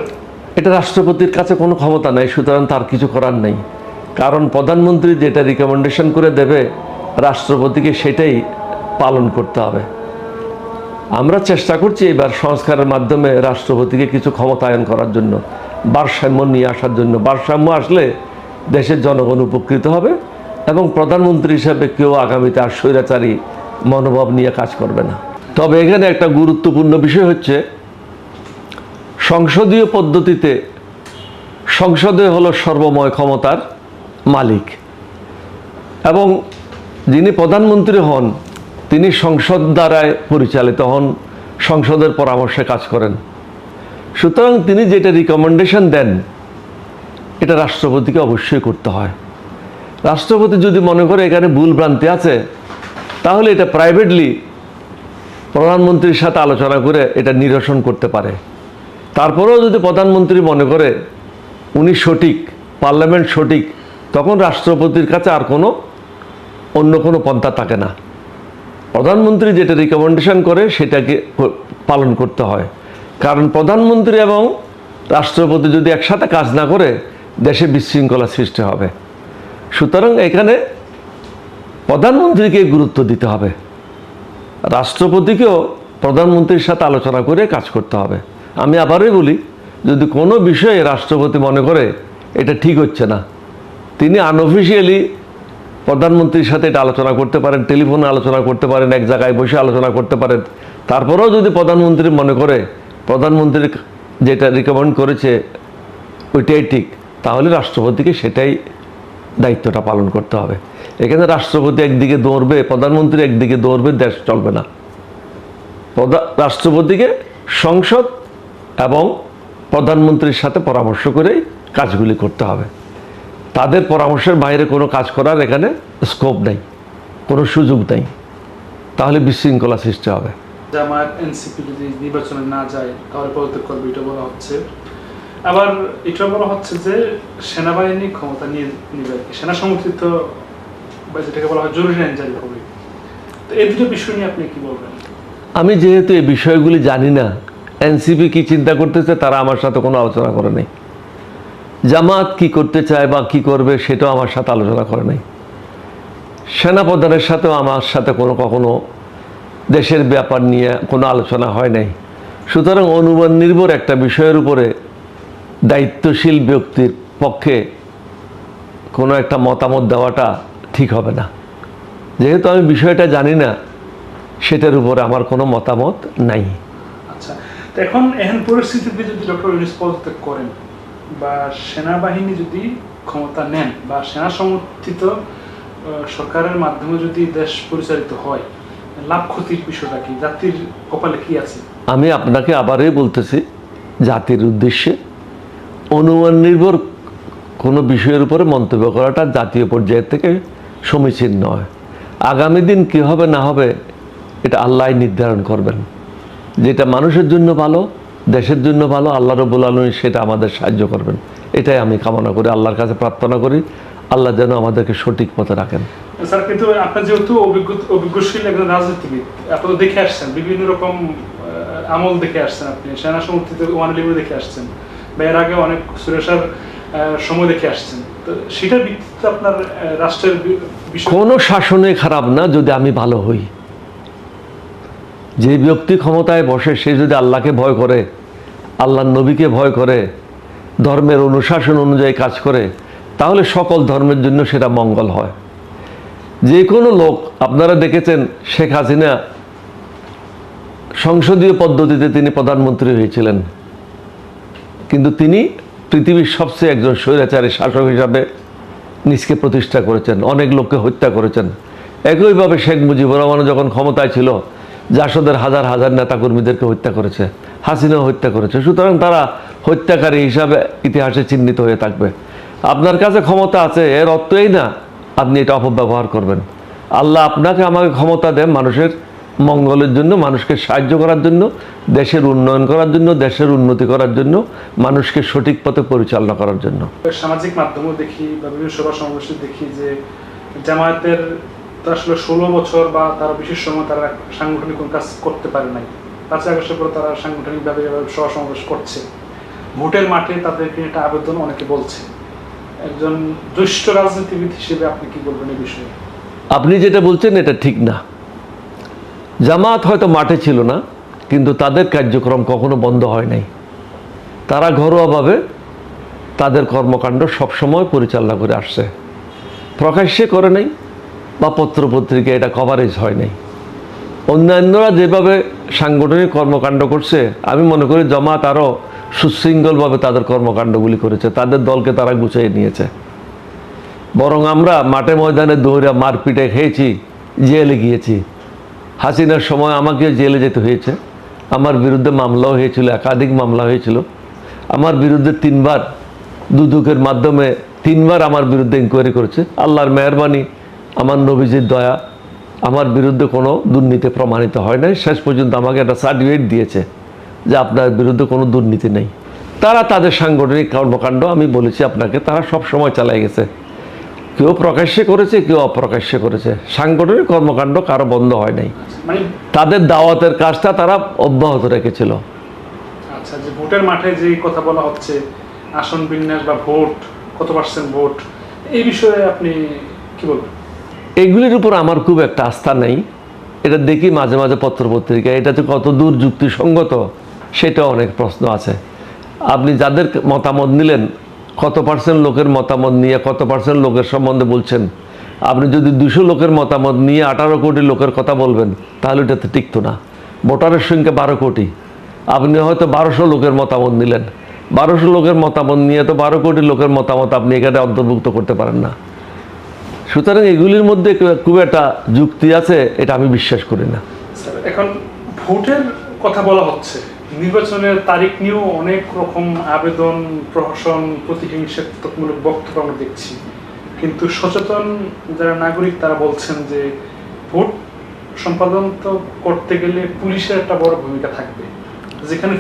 এটা রাষ্ট্রপতির কাছে কোনো ক্ষমতা নাই, সুতরাং তার কিছু করার নেই। কারণ প্রধানমন্ত্রী যেটা রিকমেন্ডেশন করে দেবে রাষ্ট্রপতিকে সেটাই পালন করতে হবে। আমরা চেষ্টা করছি এবার সংস্কারের মাধ্যমে রাষ্ট্রপতিকে কিছু ক্ষমতায়ন করার জন্য, ভারসাম্য নিয়ে আসার জন্য। ভারসাম্য আসলে দেশের জনগণ উপকৃত হবে এবং প্রধানমন্ত্রী হিসাবে কেউ আগামীতে আর স্বৈরাচারী মনোভাব নিয়ে কাজ করবে না। তবে এখানে একটা গুরুত্বপূর্ণ বিষয় হচ্ছে, সংসদীয় পদ্ধতিতে সংসদে হলো সর্বময় ক্ষমতার মালিক এবং যিনি প্রধানমন্ত্রী হন তিনি সংসদ দ্বারায় পরিচালিত হন, সংসদের পরামর্শে কাজ করেন। সুতরাং তিনি যেটা রিকমেন্ডেশন দেন এটা রাষ্ট্রপতিকে অবশ্যই করতে হয়। রাষ্ট্রপতি যদি মনে করে এখানে ভুল ভ্রান্তি আছে, তাহলে এটা প্রাইভেটলি প্রধানমন্ত্রীর সাথে আলোচনা করে এটা নিরসন করতে পারে। তারপরেও যদি প্রধানমন্ত্রী মনে করে উনি সঠিক, পার্লামেন্ট সঠিক, তখন রাষ্ট্রপতির কাছে আর অন্য কোনো পন্থা থাকে না। প্রধানমন্ত্রী যেটা রিকমেন্ডেশন করে সেটাকে পালন করতে হয়। কারণ প্রধানমন্ত্রী এবং রাষ্ট্রপতি যদি একসাথে কাজ না করে দেশে বিশৃঙ্খলা সৃষ্টি হবে। সুতরাং এখানে প্রধানমন্ত্রীকে গুরুত্ব দিতে হবে, রাষ্ট্রপতিকেও প্রধানমন্ত্রীর সাথে আলোচনা করে কাজ করতে হবে। আমি আবারই বলি, যদি কোনো বিষয়ে রাষ্ট্রপতি মনে করে এটা ঠিক হচ্ছে না, তিনি আনঅফিসিয়ালি প্রধানমন্ত্রীর সাথে এটা আলোচনা করতে পারেন, টেলিফোনে আলোচনা করতে পারেন, এক জায়গায় বসে আলোচনা করতে পারেন। তারপরেও যদি প্রধানমন্ত্রী মনে করে প্রধানমন্ত্রী যেটা রিকমেন্ড করেছে ওইটাই ঠিক, তাহলে রাষ্ট্রপতিকে সেটাই দায়িত্বটা পালন করতে হবে। এখানে রাষ্ট্রপতি একদিকে দৌড়বে, প্রধানমন্ত্রী একদিকে দৌড়বে, দেশ চলবে না। রাষ্ট্রপতিকে সংসদ এবং প্রধানমন্ত্রীর সাথে পরামর্শ করেই কাজগুলি করতে হবে। তাদের পরামর্শের বাইরে কোনো কাজ করার এখানে স্কোপ নেই, কোনো সুযোগ নেই, তাহলে বিশৃঙ্খলা সৃষ্টি হবে। জামায়াত এনসিপি যদি নির্বাচনে না যায় তাহলে পদত্যাগ করবে, এটা বলা হচ্ছে। আবার এটা বলা হচ্ছে যে সেনাবাহিনী ক্ষমতা নিয়ে নিবে, সেনা সমর্থিত বা যেটাকে বলা হয় জরুরি আইন জারি হবে। তো এই দুটো বিষয় নিয়ে আপনি কি বলবেন? আমি যেহেতু এই বিষয়গুলি জানি না, এনসিপি কি চিন্তা করতেছে তারা আমার সাথে কোনো আলোচনা করে নাই। জামাত কি করতে চায় বা কি করবে সেটাও আমার সাথে আলোচনা করে নাই। সেনাপ্রধানের সাথেও আমার সাথে কখনো দেশের ব্যাপার নিয়ে কোনো আলোচনা হয় নাই। সুতরাং অনুমান নির্ভর একটা বিষয়ের উপরে দায়িত্বশীল ব্যক্তির পক্ষে কোনো একটা মতামত দেওয়াটা ঠিক হবে না। যেহেতু আমি বিষয়টা জানি না, সেটার উপরে আমার কোনো মতামত নাই। আচ্ছা, তো এখন এহেন পরিস্থিতিতে যদি ডক্টর ইউনূস পদত্যাগ করেন বা সেনাবাহিনী যদি ক্ষমতা নেন বা সেনা সমর্থিত সরকারের মাধ্যমে যদি দেশ পরিচালিত হয়, লাভ ক্ষতির বিষয়টা কি? জাতির কপালে কি আছে? আমি আপনাকে আবারই বলতেছি, জাতির উদ্দেশ্যে অনুমান নির্ভর কোনো বিষয়ের উপরে মন্তব্য করাটা জাতীয় পর্যায়ের থেকে সমীচীন নয়। আগামী দিন কী হবে না হবে এটা আল্লাহ নির্ধারণ করবেন। যেটা মানুষের জন্য ভালো, দেশের জন্য ভালো, আল্লাহ রাব্বুল আলামিন সেটা আমাদের সাহায্য করবেন। এটাই আমি কামনা করি, আল্লাহর কাছে প্রার্থনা করি, আল্লাহ যেন আমাদেরকে সঠিক পথে রাখেন। স্যার, কিন্তু আপনার যেহেতু অভিজ্ঞশীল একজন রাজনীতিবিদ, আপনি তো দেখে আসছেন, বিভিন্ন রকম আমল দেখে আসছেন, আপনি সেনা সমর্থিত ওয়ান দেখে আসছেন, বা এর আগে অনেক সুরেশার সময় দেখে আসছেন, তো সেটার ভিত্তিতে আপনার রাষ্ট্রের বিষয় কোনো শাসনে খারাপ না যদি আমি ভালো হই। যে ব্যক্তি ক্ষমতায় বসে সে যদি আল্লাহকে ভয় করে, আল্লাহর নবীকে ভয় করে, ধর্মের অনুশাসন অনুযায়ী কাজ করে, তাহলে সকল ধর্মের জন্য সেটা মঙ্গল হয়। যে কোনো লোক, আপনারা দেখেছেন শেখ হাসিনা সংসদীয় পদ্ধতিতে তিনি প্রধানমন্ত্রী হয়েছিলেন, কিন্তু তিনি পৃথিবীর সবচেয়ে একজন স্বৈরাচারী শাসক হিসাবে নিজকে প্রতিষ্ঠা করেছেন, অনেক লোককে হত্যা করেছেন। একইভাবে শেখ মুজিবুর রহমান যখন ক্ষমতায় ছিল, জাসদের হাজার হাজার নেতাকর্মীদেরকে হত্যা করেছে, হাসিনাও হত্যা করেছে। সুতরাং তারা হত্যাকারী হিসাবে ইতিহাসে চিহ্নিত হয়ে থাকবে। আপনার কাছে ক্ষমতা আছে এর অর্থ এই না আপনি এটা অপব্যবহার করবেন। আল্লাহ আপনাকে আমাকে ক্ষমতা দেন মানুষের মঙ্গলের জন্য, মানুষকে সাহায্য করার জন্য, দেশের উন্নয়ন করার জন্য, দেশের উন্নতি করার জন্য, মানুষকে সঠিক পথে পরিচালনা করার জন্য। সামাজিক মাধ্যমেও দেখি বা বিভিন্ন সভা সমাবেশে দেখি যে জামায়াতের তো আসলে 16 বছর বা তার বিশেষ সময় তারা সাংগঠনিক কোনো কাজ করতে পারে নাই। 5 আগস্টের পর তারা সাংগঠনিকভাবে সভা সমাবেশ করছে। ভোটের মাঠে তাদেরকে একটা আবেদন অনেকে বলছে। একজন জ্যেষ্ঠ রাজনীতিবিদ হিসেবে আপনি কি বলবেন এই বিষয়ে? আপনি যেটা বলছেন এটা ঠিক না। জামাত হয়তো মাঠে ছিল না, কিন্তু তাদের কার্যক্রম কখনো বন্ধ হয় নাই। তারা ঘরোয়াভাবে তাদের কর্মকাণ্ড সবসময় পরিচালনা করে আসছে, প্রকাশ্যে করে নাই বা পত্রপত্রিকা এটা কভারেজ হয় নাই। অন্যান্যরা যেভাবে সাংগঠনিক কর্মকাণ্ড করছে, আমি মনে করি জামাত আরও সুশৃঙ্খলভাবে তাদের কর্মকাণ্ডগুলি করেছে, তাদের দলকে তারা গুছিয়ে নিয়েছে। বরং আমরা মাঠে ময়দানে দৌড়ে মারপিটে খেয়েছি, জেলে গিয়েছি। হাসিনার সময় আমাকে জেলে যেতে হয়েছে, আমার বিরুদ্ধে মামলাও হয়েছিল, একাধিক মামলা হয়েছিল। আমার বিরুদ্ধে 3 বার দুদকের মাধ্যমে 3 বার আমার বিরুদ্ধে ইনকোয়ারি করেছে। আল্লাহর মেহরবানি, আমার নবীজির দয়া, আমার বিরুদ্ধে কোনো দুর্নীতি প্রমাণিত হয় নাই। শেষ পর্যন্ত আমাকে একটা সার্টিফিকেট দিয়েছে যে আপনার বিরুদ্ধে কোনো দুর্নীতি নেই। তারা তাদের সাংগঠনিক কর্মকাণ্ড, আমি বলেছি আপনাকে, তারা সব সময় চালিয়ে গেছে। কেউ প্রকাশ্যে করেছে, কেউ অপ্রকাশ্যে করেছে। সাংগঠনিক কর্মকাণ্ড কারো বন্ধ হয় নাই। মানে তাদের দাওয়াতের কাজটা তারা অব্যাহত রেখেছিল। আচ্ছা, যে ভোটের মাঠে যে কথা বলা হচ্ছে, আসন বিন্যাস বা ভোট, কত % ভোট, এই বিষয়ে আপনি কি বলবেন? এগুলির উপর আমার খুব একটা আস্থা নেই। এটা দেখি মাঝে মাঝে পত্রপত্রিকায়, এটা যে কত দূর যুক্তিসঙ্গত সেটা অনেক প্রশ্ন আছে। আপনি যাদের মতামত নিলেন, কত % লোকের মতামত নিয়ে কত % লোকের সম্বন্ধে বলছেন। আপনি যদি 200 লোকের মতামত নিয়ে 18 কোটি লোকের কথা বলবেন, তাহলে এটা তো টিকতো না। ভোটারের সংখ্যা 12 কোটি, আপনি হয়তো 1200 লোকের মতামত নিলেন। 1200 লোকের মতামত নিয়ে তো 12 কোটি লোকের মতামত আপনি এখানে অন্তর্ভুক্ত করতে পারেন না। সুতরাং এগুলির মধ্যে খুব একটা যুক্তি আছে, এটা আমি বিশ্বাস করি না। স্যার, এখন ভোটের কথা বলা হচ্ছে, নির্বাচনের তারিখ নিয়েও অনেক রকম আবেদন, প্রহসন, প্রতিহিংসাত্মকমূলক বক্তব্য আমরা দেখছি। কিন্তু সচেতন যারা নাগরিক তারা বলছেন যে ভোট সম্পাদন তো করতে গেলে পুলিশের একটা বড় ভূমিকা থাকবে। যেখানে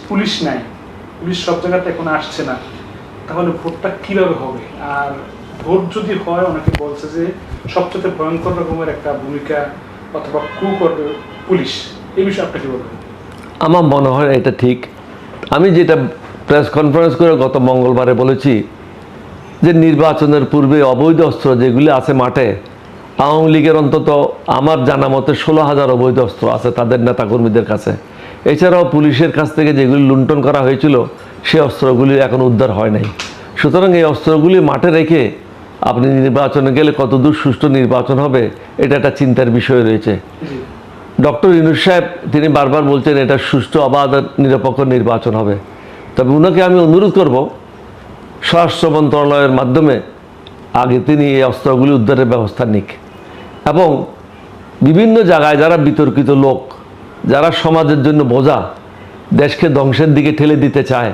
পুলিশ নাই, পুলিশ সব জায়গাতে এখন আসছে না, তাহলে ভোটটা কিভাবে হবে? আর ভোট যদি হয়, অনেকে বলছে যে সবচেয়ে ভয়ঙ্কর রকমের একটা ভূমিকা অথবা করবে পুলিশ। এই বিষয়ে আপনি কি বলবেন? আমার মনে হয় এটা ঠিক। আমি যেটা প্রেস কনফারেন্স করে গত মঙ্গলবারে বলেছি যে নির্বাচনের পূর্বে অবৈধ অস্ত্র যেগুলি আছে মাঠে, আওয়ামী লীগের অন্তত আমার জানা মতে 16,000 অবৈধ অস্ত্র আছে তাদের নেতাকর্মীদের কাছে। এছাড়াও পুলিশের কাছ থেকে যেগুলি লুণ্ঠন করা হয়েছিল সে অস্ত্রগুলি এখন উদ্ধার হয় নাই। সুতরাং এই অস্ত্রগুলি মাঠে রেখে আপনি নির্বাচনে গেলে কতদূর সুষ্ঠু নির্বাচন হবে এটা একটা চিন্তার বিষয় রয়েছে। ডক্টর ইউনূস সাহেব তিনি বারবার বলছেন এটা সুষ্ঠু অবাধ নিরপেক্ষ নির্বাচন হবে। তবে ওনাকে আমি অনুরোধ করব স্বরাষ্ট্র মন্ত্রণালয়ের মাধ্যমে আগে তিনি এই অস্ত্রগুলি উদ্ধারের ব্যবস্থা নিক, এবং বিভিন্ন জায়গায় যারা বিতর্কিত লোক, যারা সমাজের জন্য বোঝা, দেশকে ধ্বংসের দিকে ঠেলে দিতে চায়,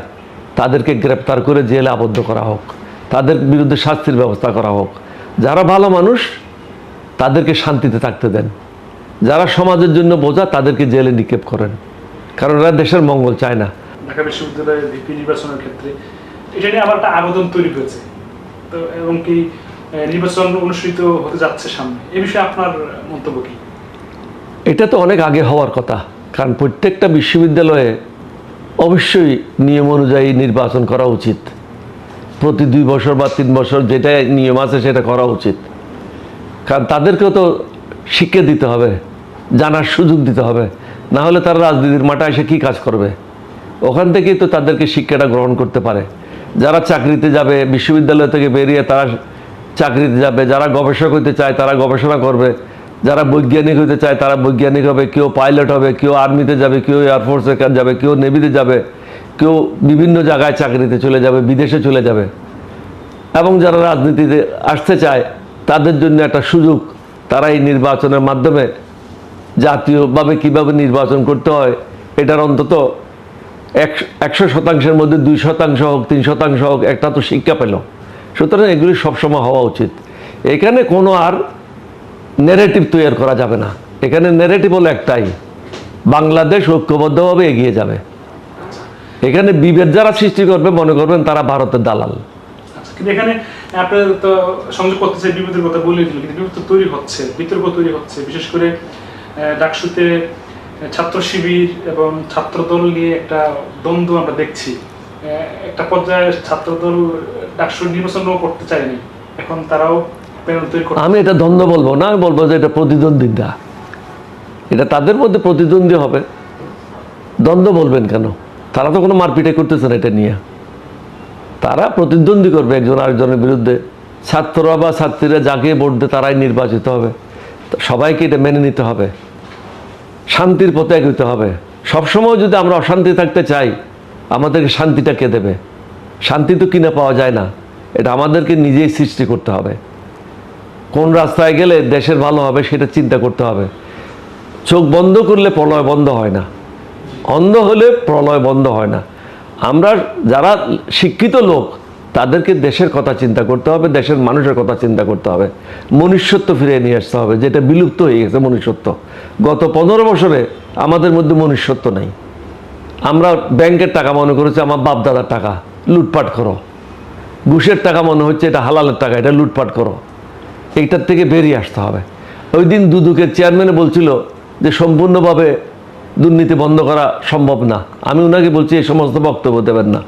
তাদেরকে গ্রেপ্তার করে জেলে আবদ্ধ করা হোক, তাদের বিরুদ্ধে শাস্তির ব্যবস্থা করা হোক। যারা ভালো মানুষ তাদেরকে শান্তিতে থাকতে দেন, যারা সমাজের জন্য বোঝা তাদেরকে জেলে নিক্ষেপ করেন, কারণ এরা দেশের মঙ্গল চায় না। ঢাকা বিশ্ববিদ্যালয়ের ভিপি নির্বাচনের ক্ষেত্রে এটা নিয়ে আবার একটা আবেদন তৈরি হয়েছে, তো এবং কি নির্বাচন অনুষ্ঠিত হতে যাচ্ছে সামনে, এ বিষয়ে আপনার মন্তব্য কি? এটা তো অনেক আগে হওয়ার কথা, কারণ প্রত্যেকটা বিশ্ববিদ্যালয়ে অবশ্যই নিয়ম অনুযায়ী নির্বাচন করা উচিত। প্রতি 2 বছর বা 3 বছর যেটা নিয়ম আছে সেটা করা উচিত, কারণ তাদেরকেও তো শিক্ষা দিতে হবে, জানার সুযোগ দিতে হবে, না হলে তারা রাজনীতির মাঠে এসে কী কাজ করবে? ওখান থেকেই তো তাদেরকে শিক্ষাটা গ্রহণ করতে পারে। যারা চাকরিতে যাবে বিশ্ববিদ্যালয় থেকে বেরিয়ে তারা চাকরিতে যাবে, যারা গবেষক হতে চায় তারা গবেষণা করবে, যারা বৈজ্ঞানিক হতে চায় তারা বৈজ্ঞানিক হবে, কেউ পাইলট হবে, কেউ আর্মিতে যাবে, কেউ এয়ারফোর্সে যাবে, কেউ নেভিতে যাবে, কেউ বিভিন্ন জায়গায় চাকরিতে চলে যাবে, বিদেশে চলে যাবে। এবং যারা রাজনীতিতে আসতে চায় তাদের জন্য একটা সুযোগ, তারা এই নির্বাচনের মাধ্যমে জাতীয়ভাবে কীভাবে নির্বাচন করতে হয় এটার অন্তত 100% মধ্যে 2% হোক, 3% হোক, একটা তো শিক্ষা পেল। সুতরাং এগুলি সবসময় হওয়া উচিত। এখানে কোনো আর ন্যারেটিভ তৈরি করা যাবে না। এখানে ন্যারেটিভ হলো একটাই, বাংলাদেশ ঐক্যবদ্ধভাবে এগিয়ে যাবে। এখানে বিভেদ যারা সৃষ্টি করবে মনে করবেন তারা ভারতের দালাল। কিন্তু এখানে আপনার তো সংযোগ করতে চাই, বিভেদের কথা বলে দিল, কিন্তু বিভেদ তৈরি হচ্ছে, বিতর্ক তৈরি হচ্ছে, বিশেষ করে ডাকসুতে ছাত্র শিবির এবং ছাত্রদল নিয়ে একটা দ্বন্দ্ব আমরা দেখছি। একটা পর্যায়ে ছাত্রদল ডাকসু নির্বাচনও করতে চায়নি, এখন তারাও প্যানেল তৈরি করছে। আমি এটা দ্বন্দ্ব বলবো না, আমি বলবো যে এটা প্রতিদ্বন্দ্বিতা, এটা তাদের মধ্যে প্রতিদ্বন্দ্বী হবে। দ্বন্দ্ব বলবেন কেন? তারা তো কোনো মারপিটে করতেছে না এটা নিয়ে, তারা প্রতিদ্বন্দ্বী করবে একজন আরেকজনের বিরুদ্ধে। ছাত্ররা বা ছাত্রীরা যাকে ভোট দেয় তারাই নির্বাচিত হবে, সবাইকে এটা মেনে নিতে হবে, শান্তির পথে এগোতে হবে। সবসময় যদি আমরা অশান্তি থাকতে চাই আমাদেরকে শান্তিটা কে দেবে? শান্তি তো কিনে পাওয়া যায় না, এটা আমাদেরকে নিজেই সৃষ্টি করতে হবে। কোন রাস্তায় গেলে দেশের ভালো হবে সেটা চিন্তা করতে হবে। চোখ বন্ধ করলে প্রলয় বন্ধ হয় না, অন্ধ হলে প্রলয় বন্ধ হয় না। আমরা যারা শিক্ষিত লোক তাদেরকে দেশের কথা চিন্তা করতে হবে, দেশের মানুষের কথা চিন্তা করতে হবে, মনুষ্যত্ব ফিরিয়ে নিয়ে আসতে হবে, যেটা বিলুপ্ত হয়ে গেছে মনুষ্যত্ব। গত 15 বছরে আমাদের মধ্যে মনুষ্যত্ব নেই। আমরা ব্যাংকের টাকা মনে করেছি আমার বাপ দাদার টাকা, লুটপাট করো। ঘুষের টাকা মনে হচ্ছে এটা হালালের টাকা, এটা লুটপাট করো। এইটার থেকে বেরিয়ে আসতে হবে। ওই দিন দুদকের চেয়ারম্যানে বলছিল যে সম্পূর্ণভাবে দুর্নীতি বন্ধ করা সম্ভব না। আমি ওনাকে বলছি এই সমস্ত বক্তব্য দেবেন না।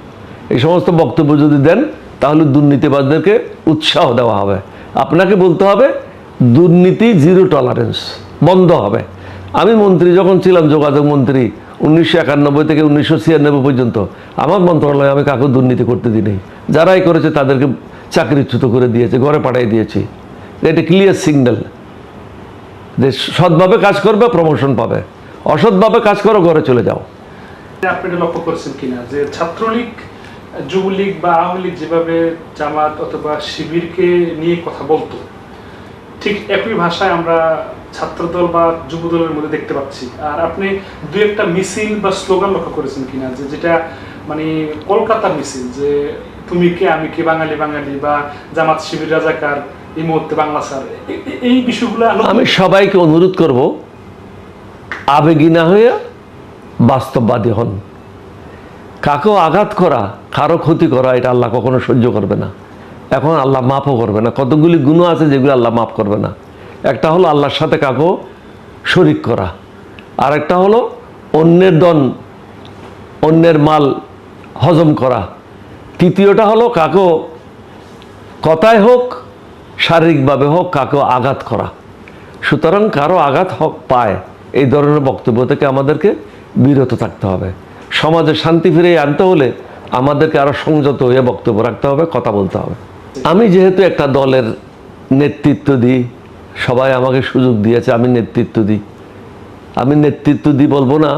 এই সমস্ত বক্তব্য যদি দেন তাহলে দুর্নীতিবাজদেরকে উৎসাহ দেওয়া হবে। আপনাকে বলতে হবে দুর্নীতি জিরো টলারেন্স, বন্ধ হবে। আমি মন্ত্রী যখন ছিলাম, যোগাযোগ মন্ত্রী 1991 থেকে 1996 পর্যন্ত, আমার মন্ত্রণালয়ে আমি কাউকে দুর্নীতি করতে দিই। যারাই করেছে তাদেরকে চাকরিচ্যুত করে দিয়েছে, ঘরে পাঠিয়ে দিয়েছি। এটা ক্লিয়ার সিগন্যাল যে সৎভাবে কাজ করবে প্রমোশন পাবে, অসৎভাবে কাজ করো ঘরে চলে যাও। আপনি এটা লক্ষ্য করেছেন কিনা যে ছাত্রলীগ, যুবলীগ বা আওয়ামী লীগ যেভাবে জামাত অথবা শিবিরকে নিয়ে কথা বলতো, ঠিক একই ভাষায় আমরা ছাত্রদল বা যুবদলের মধ্যে দেখতে পাচ্ছি। আর আপনি দু একটা মিছিল বা স্লোগান লক্ষ্য করেছেন কিনা যে যেটা মানে কলকাতার মিছিল, যে তুমি কে আমি কে, বাঙালি বাঙালি, বা জামাত শিবির রাজাকার, এই মুহূর্তে বাংলা স্যার, এই বিষয়গুলো আমি সবাইকে অনুরোধ করব আবেগী না হয়ে বাস্তববাদী হন। কাকেও আঘাত করা, কারো ক্ষতি করা এটা আল্লাহ কখনো সহ্য করবে না। এখন আল্লাহ মাফও করবে না। কতগুলি গুণ আছে যেগুলো আল্লাহ মাফ করবে না। একটা হলো আল্লাহর সাথে কাকেও শরিক করা, আর একটা হলো অন্যের ধন অন্যের মাল হজম করা, তৃতীয়টা হলো কাকেও কথায় হোক শারীরিকভাবে হোক কাকেও আঘাত করা। সুতরাং কারো আঘাত পায় এই ধরনের বক্তব্য থেকে আমাদেরকে বিরত থাকতে হবে। সমাজে শান্তি ফিরিয়ে আনতে হলে আমাদেরকে আরও সংযত হয়ে বক্তব্য রাখতে হবে, কথা বলতে হবে। আমি যেহেতু একটা দলের নেতৃত্ব দিই, সবাই আমাকে সুযোগ দিয়েছে, আমি নেতৃত্ব দিই। আমি নেতৃত্ব দিই বলবো না,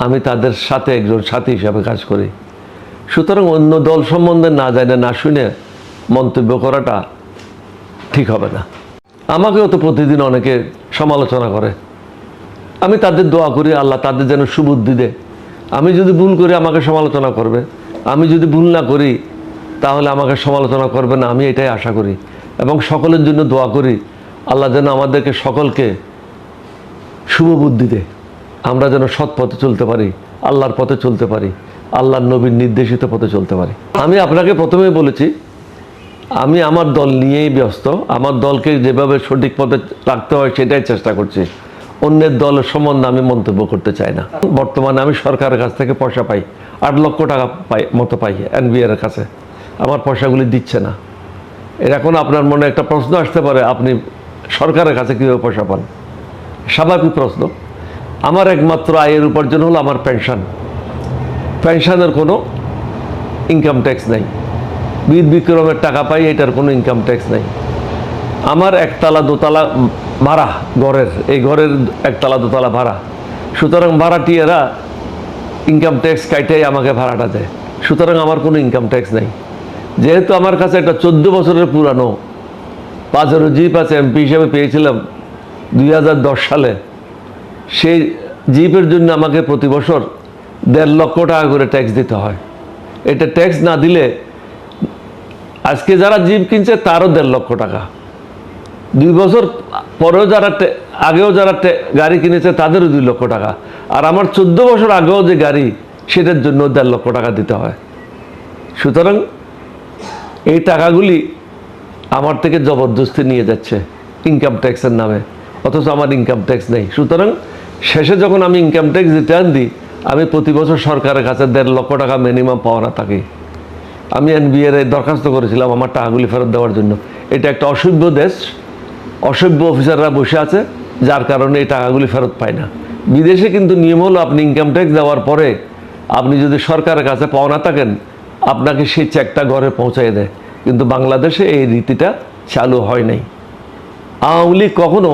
আমি তাদের সাথে একজন সাথী হিসাবে কাজ করি। সুতরাং অন্য দল সম্বন্ধে না জানে না শুনে মন্তব্য করাটা ঠিক হবে না। আমাকেও তো প্রতিদিন অনেকে সমালোচনা করে, আমি তাদের দোয়া করি আল্লাহ তাদের যেন সুবুদ্ধি দেয়। আমি যদি ভুল করি আমাকে সমালোচনা করবে, আমি যদি ভুল না করি তাহলে আমাকে সমালোচনা করবে না, আমি এটাই আশা করি। এবং সকলের জন্য দোয়া করি আল্লাহ যেন আমাদেরকে সকলকে শুভবুদ্ধি দেয়, আমরা যেন সৎ পথে চলতে পারি, আল্লাহর পথে চলতে পারি, আল্লাহর নবীর নির্দেশিত পথে চলতে পারি। আমি আপনাকে প্রথমেই বলেছি আমি আমার দল নিয়েই ব্যস্ত, আমার দলকে যেভাবে সঠিক পথে রাখতে হয় সেটাই চেষ্টা করছি। অন্যের দলের সম্বন্ধে আমি মন্তব্য করতে চাই না। বর্তমানে আমি সরকারের কাছ থেকে পয়সা পাই, 8 লক্ষ টাকা মতো পাই এনবিআর কাছে, আমার পয়সাগুলি দিচ্ছে না। এখন আপনার মনে একটা প্রশ্ন আসতে পারে, আপনি সরকারের কাছে কীভাবে পয়সা পান? স্বাভাবিক প্রশ্ন। আমার একমাত্র আয়ের উপার্জন হলো আমার পেনশন। পেনশনের কোনো ইনকাম ট্যাক্স নেই। বীর বিক্রমের টাকা পাই, এটার কোনো ইনকাম ট্যাক্স নেই। আমার একতলা দোতলা ভাড়া ঘরের, এই ঘরের একতলা দোতলা ভাড়া। সুতরাং ভাড়াটিয়ারা ইনকাম ট্যাক্স কাইটাই আমাকে ভাড়াটা দেয়। সুতরাং আমার কোনো ইনকাম ট্যাক্স নেই। যেহেতু আমার কাছে একটা 14 বছরের পুরানো পাজেরো জিপ আছে, এমপি হিসেবে পেয়েছিলাম 2010 সালে, সেই জিপের জন্য আমাকে প্রতি বছর 1.5 লক্ষ টাকা করে ট্যাক্স দিতে হয়। এটা ট্যাক্স না দিলে আজকে যারা জিপ কিনছে তারও 1.5 লক্ষ টাকা, 2 বছর পরেও যারা আগেও যারা গাড়ি কিনেছে তাদেরও 2 লক্ষ টাকা, আর আমার 14 বছর আগেও যে গাড়ি সেটার জন্য 1.5 লক্ষ টাকা দিতে হয়। সুতরাং এই টাকাগুলি আমার থেকে জবরদস্তি নিয়ে যাচ্ছে ইনকাম ট্যাক্সের নামে, অথচ আমার ইনকাম ট্যাক্স নেই। সুতরাং শেষে যখন আমি ইনকাম ট্যাক্স রিটার্ন দিই, আমি প্রতি বছর সরকারের কাছে 1.5 লক্ষ টাকা মিনিমাম পাওনা থাকি। আমি এনবিআর দরখাস্ত করেছিলাম আমার টাকাগুলি ফেরত দেওয়ার জন্য। এটা একটা অসভ্য দেশ, অসভ্য অফিসাররা বসে আছে, যার কারণে এই টাকাগুলি ফেরত পায় না। বিদেশে কিন্তু নিয়ম হলো আপনি ইনকাম ট্যাক্স দেওয়ার পরে আপনি যদি সরকারের কাছে পাওনা থাকেন আপনাকে সেই চেকটা ঘরে পৌঁছায় দেয়, কিন্তু বাংলাদেশে এই রীতিটা চালু হয় নাই। আওয়ামী লীগ কখনো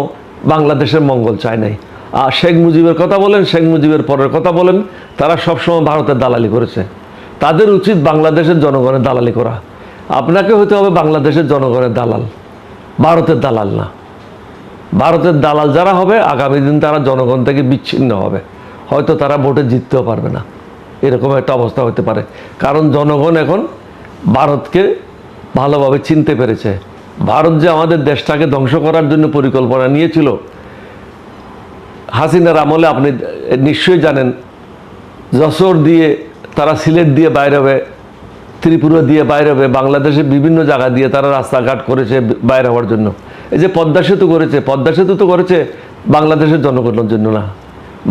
বাংলাদেশের মঙ্গল চায় নাই। আর শেখ মুজিবের কথা বলেন, শেখ মুজিবের পরের কথা বলেন, তারা সবসময় ভারতের দালালি করেছে। তাদের উচিত বাংলাদেশের জনগণের দালালি করা। আপনাকে হতে হবে বাংলাদেশের জনগণের দালাল, ভারতের দালাল না। ভারতের দালাল যারা হবে আগামী দিন তারা জনগণ থেকে বিচ্ছিন্ন হবে, হয়তো তারা ভোটে জিততেও পারবে না, এরকম একটা অবস্থা হতে পারে। কারণ জনগণ এখন ভারতকে ভালোভাবে চিনতে পেরেছে। ভারত যে আমাদের দেশটাকে ধ্বংস করার জন্য পরিকল্পনা নিয়েছিল হাসিনার আমলে, আপনি নিশ্চয়ই জানেন, যশোর দিয়ে তারা সিলেট দিয়ে বাইরে হবে, ত্রিপুরা দিয়ে বাইরে হবে, বাংলাদেশের বিভিন্ন জায়গা দিয়ে তারা রাস্তাঘাট করেছে বাইরে হওয়ার জন্য। এই যে পদ্মা সেতু করেছে, পদ্মা সেতু তো করেছে বাংলাদেশের জনগণের জন্য না,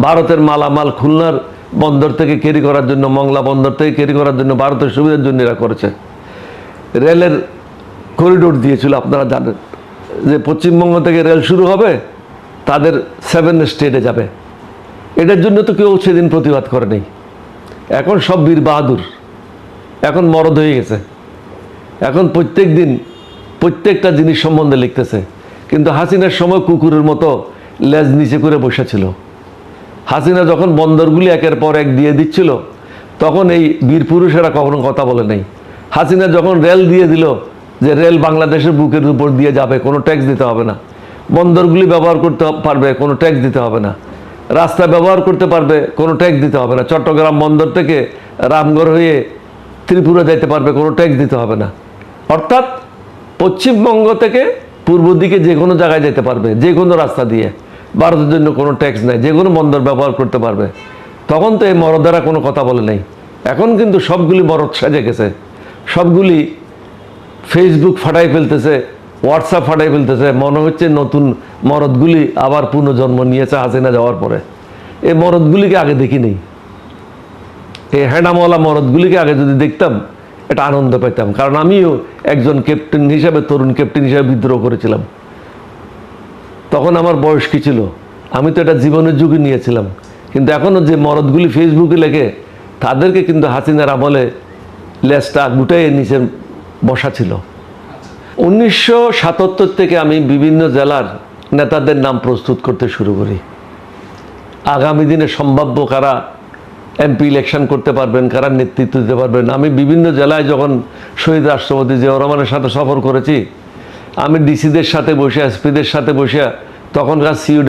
ভারতের মালামাল খুলনার বন্দর থেকে ক্যারি করার জন্য, মংলা বন্দর থেকে ক্যারি করার জন্য, ভারতের সুবিধার জন্য এরা করেছে। রেলের করিডোর দিয়েছিল, আপনারা জানেন যে পশ্চিমবঙ্গ থেকে রেল শুরু হবে, তাদের 7 স্টেটে যাবে। এটার জন্য তো কেউ সেদিন প্রতিবাদ করে নেই। এখন সব বীর বাহাদুর, এখন মরদ হয়ে গেছে, এখন প্রত্যেক দিন প্রত্যেকটা জিনিস সম্বন্ধে লিখতেছে। কিন্তু হাসিনার সময় কুকুরের মতো লেজ নিচে করে বসেছিল। হাসিনা যখন বন্দরগুলি একের পর এক দিয়ে দিচ্ছিল তখন এই বীর পুরুষেরা কখনো কথা বলে নাই। হাসিনা যখন রেল দিয়ে দিল যে রেল বাংলাদেশের বুকের উপর দিয়ে যাবে, কোনো ট্যাক্স দিতে হবে না, বন্দরগুলি ব্যবহার করতে পারবে, কোনো ট্যাক্স দিতে হবে না, রাস্তা ব্যবহার করতে পারবে, কোনো ট্যাক্স দিতে হবে না, চট্টগ্রাম বন্দর থেকে রামগড় হয়ে ত্রিপুরা যাইতে পারবে, কোনো ট্যাক্স দিতে হবে না। অর্থাৎ পশ্চিমবঙ্গ থেকে পূর্ব দিকে যে কোনো জায়গায় যেতে পারবে, যে কোনো রাস্তা দিয়ে, ভারতের জন্য কোনো ট্যাক্স নেই, যে কোনো বন্দর ব্যবহার করতে পারবে। তখন তো এই মরদেরা কোনো কথা বলে নাই। এখন কিন্তু সবগুলি মরদ সাজে গেছে, সবগুলি ফেসবুক ফাটাই ফেলতেছে, হোয়াটসঅ্যাপ ফাটাই ফেলতেছে। মনে হচ্ছে নতুন মরদগুলি আবার পুনর্জন্ম নিয়েছে হাসিনা যাওয়ার পরে। এই মরদগুলিকে আগে দেখিনি। এই হ্যাডামওয়ালা মরদগুলিকে আগে যদি দেখতাম এটা আনন্দ পেতাম, কারণ আমিও একজন ক্যাপ্টেন হিসাবে, তরুণ ক্যাপ্টেন হিসাবে বিদ্রোহ করেছিলাম। তখন আমার বয়স কি ছিল, আমি তো এটা জীবনের ঝুঁকি নিয়েছিলাম। কিন্তু এখনও যে মরদগুলি ফেসবুকে লেখে, তাদেরকে কিন্তু হাসিনার আমলে লেজটা গুটাই নিচে বসা ছিল। 1977 থেকে আমি বিভিন্ন জেলার নেতাদের নাম প্রস্তুত করতে শুরু করি। আগামী দিনে সম্ভাব্য কারা এমপি ইলেকশন করতে পারবেন, কারা নেতৃত্ব দিতে পারবেন। আমি বিভিন্ন জেলায় যখন শহীদ রাষ্ট্রপতি জিয়াউর রহমানের সাথে সফর করেছি, আমি ডিসিদের সাথে বসে, এসপিদের সাথে বসে, তখনকার সিইও